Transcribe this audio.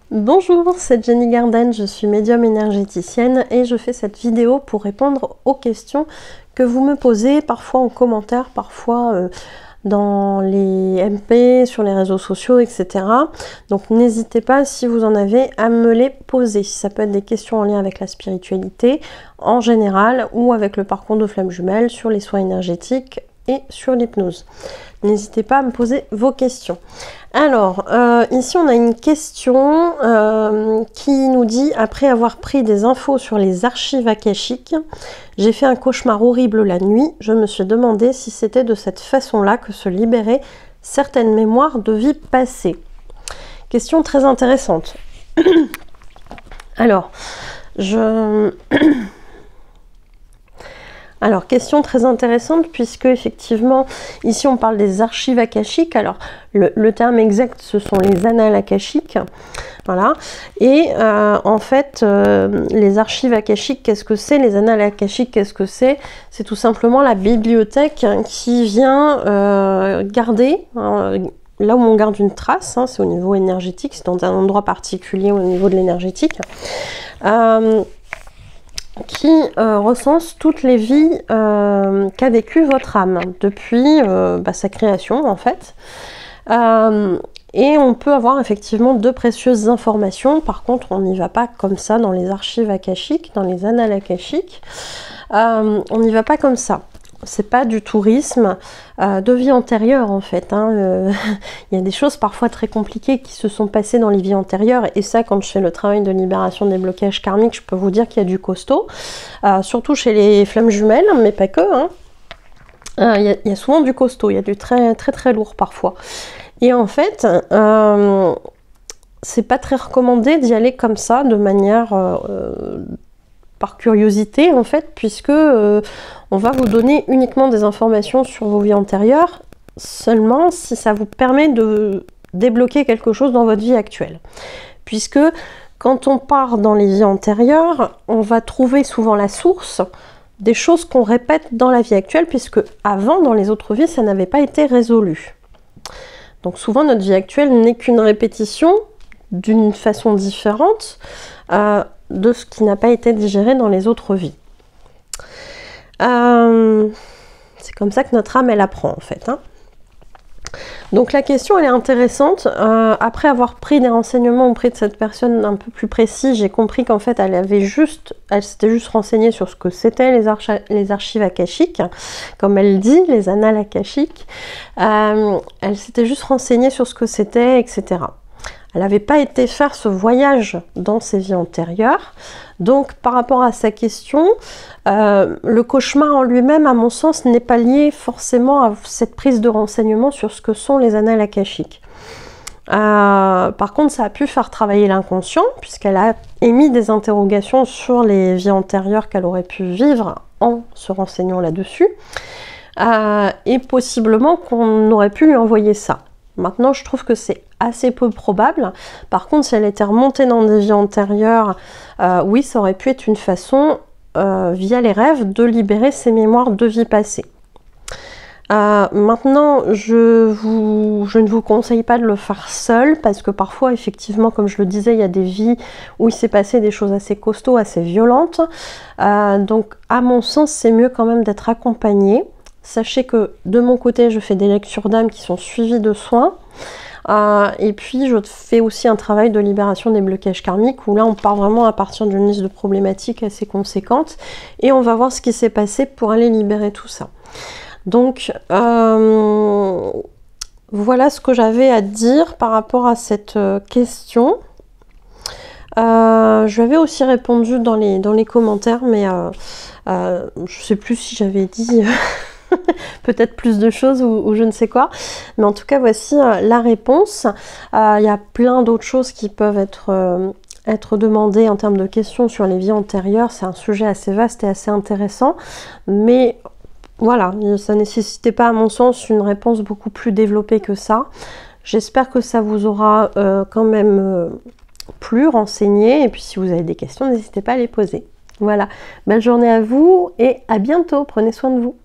Bonjour, c'est Jenny Garden, je suis médium énergéticienne et je fais cette vidéo pour répondre aux questions que vous me posez, parfois en commentaire, parfois dans les MP, sur les réseaux sociaux, etc. Donc n'hésitez pas, si vous en avez, à me les poser. Ça peut être des questions en lien avec la spiritualité en général ou avec le parcours de flamme jumelle, sur les soins énergétiques et sur l'hypnose. N'hésitez pas à me poser vos questions. Alors, ici on a une question qui nous dit: après avoir pris des infos sur les archives akashiques, j'ai fait un cauchemar horrible la nuit. Je me suis demandé si c'était de cette façon-là que se libéraient certaines mémoires de vie passée. Question très intéressante. Alors, question très intéressante, puisque effectivement, ici on parle des archives akashiques. Alors, le terme exact, ce sont les annales akashiques. Voilà. Et en fait, les archives akashiques, qu'est-ce que c'est? Les annales akashiques, qu'est-ce que c'est? C'est tout simplement la bibliothèque qui vient garder... là où on garde une trace, c'est au niveau énergétique, c'est dans un endroit particulier au niveau de l'énergétique. Qui recense toutes les vies qu'a vécu votre âme depuis sa création en fait. Et on peut avoir effectivement de précieuses informations. Par contre, on n'y va pas comme ça dans les archives akashiques, dans les annales akashiques. On n'y va pas comme ça. C'est pas du tourisme de vie antérieure en fait. Il y a des choses parfois très compliquées qui se sont passées dans les vies antérieures, et ça, quand je fais le travail de libération des blocages karmiques, je peux vous dire qu'il y a du costaud, surtout chez les flammes jumelles, mais pas que. Il y a souvent du costaud, il y a du très très très lourd parfois. Et en fait, c'est pas très recommandé d'y aller comme ça, de manière par curiosité en fait, puisque on va vous donner uniquement des informations sur vos vies antérieures seulement si ça vous permet de débloquer quelque chose dans votre vie actuelle. Puisque quand on part dans les vies antérieures, on va trouver souvent la source des choses qu'on répète dans la vie actuelle, puisque avant, dans les autres vies, ça n'avait pas été résolu. Donc souvent, notre vie actuelle n'est qu'une répétition d'une façon différente de ce qui n'a pas été digéré dans les autres vies. C'est comme ça que notre âme, elle apprend en fait. Donc la question, elle est intéressante. Après avoir pris des renseignements auprès de cette personne un peu plus précis, j'ai compris qu'en fait, elle s'était juste renseignée sur ce que c'était les archives akashiques, comme elle dit, les annales akashiques. Elle s'était juste renseignée sur ce que c'était, etc. Elle n'avait pas été faire ce voyage dans ses vies antérieures. Donc, par rapport à sa question, le cauchemar en lui-même, à mon sens, n'est pas lié forcément à cette prise de renseignement sur ce que sont les annales akashiques. Par contre, ça a pu faire travailler l'inconscient, puisqu'elle a émis des interrogations sur les vies antérieures qu'elle aurait pu vivre en se renseignant là-dessus. Et possiblement qu'on aurait pu lui envoyer ça. Maintenant, je trouve que c'est assez peu probable. Par contre, si elle était remontée dans des vies antérieures, oui, ça aurait pu être une façon, via les rêves, de libérer ses mémoires de vie passée. Maintenant, je ne vous conseille pas de le faire seul, parce que parfois, effectivement, comme je le disais, il y a des vies où il s'est passé des choses assez costauds, assez violentes. Donc, à mon sens, c'est mieux quand même d'être accompagné. Sachez que de mon côté, je fais des lectures d'âme qui sont suivies de soins. Et puis, je fais aussi un travail de libération des blocages karmiques, où là, on part vraiment à partir d'une liste de problématiques assez conséquente. Et on va voir ce qui s'est passé pour aller libérer tout ça. Donc, voilà ce que j'avais à dire par rapport à cette question. Je lui avais aussi répondu dans les commentaires, mais je ne sais plus si j'avais dit... peut-être plus de choses ou je ne sais quoi, mais en tout cas voici la réponse. Il y a plein d'autres choses qui peuvent être demandées en termes de questions sur les vies antérieures. C'est un sujet assez vaste et assez intéressant, mais voilà, ça nécessitait pas à mon sens une réponse beaucoup plus développée que ça. J'espère que ça vous aura quand même plu, renseigné, et puis si vous avez des questions, n'hésitez pas à les poser. Voilà, belle journée à vous et à bientôt, prenez soin de vous.